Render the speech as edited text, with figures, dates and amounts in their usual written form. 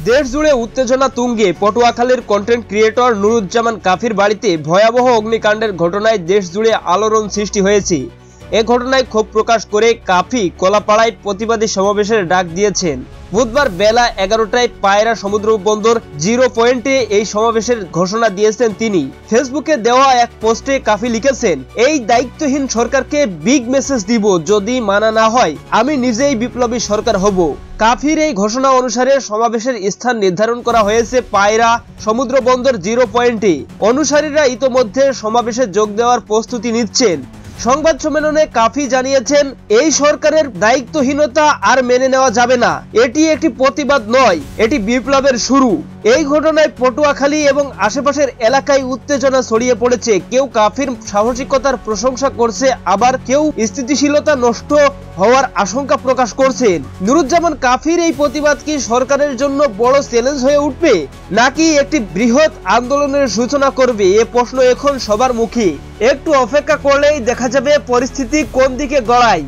দেশ জুড়ে উত্তেজনা তুঙ্গে পটুয়াখালীর কন্টেন্ট ক্রিয়েটর নুরুজ্জামান কাফির বাড়িতে ভয়াবহ অগ্নিকাণ্ডের ঘটনায় দেশ জুড়ে আলোড়ন সৃষ্টি হয়েছে। এ ঘটনায় ক্ষোভ প্রকাশ করে কাফি কলাপাড়ায় প্রতিবাদী সমাবেশের ডাক দিয়েছেন। বুধবার বেলা 11টায় পায়রা সমুদ্র বন্দর জিরো পয়েন্টে এই সমাবেশের ঘোষণা দিয়েছেন তিনি। ফেসবুকে দেওয়া এক পোস্টে কাফি লিখেছেন, এই দায়িত্বহীন সরকারকে বিগ মেসেজ দিব, যদি মানা না হয় আমি নিজেই বিপ্লবী সরকার হব। কাফির এই ঘোষণা অনুসারে সমাবেশের স্থান নির্ধারণ করা হয়েছে পায়রা সমুদ্র বন্দর জিরো পয়েন্টে। অনুসারীরা ইতোমধ্যে সমাবেশে যোগ দেওয়ার প্রস্তুতি নিচ্ছেন। সংবাদ সম্মেলনে কাফি জানিয়েছেন, এই সরকারের দায়িত্বহীনতা আর মেনে নেওয়া যাবে না। এটি একটি প্রতিবাদ নয়, এটি বিপ্লবের শুরু। এই ঘটনায় পটুয়াখালী এবং আশেপাশের এলাকায় উত্তেজনা ছড়িয়ে পড়েছে। কেউ কাফির সাহসিকতার প্রশংসা করছে, আবার কেউ স্থিতিশীলতা নষ্ট হওয়ার আশঙ্কা প্রকাশ করছেন। নুরুজ্জামান কাফির এই প্রতিবাদ কি সরকারের জন্য বড় চ্যালেঞ্জ হয়ে উঠবে, নাকি একটি বৃহৎ আন্দোলনের সূচনা করবে? এ প্রশ্ন এখন সবার মুখে। একটু অপেক্ষা করলেই দেখা যাবে পরিস্থিতি কোন দিকে গড়ায়।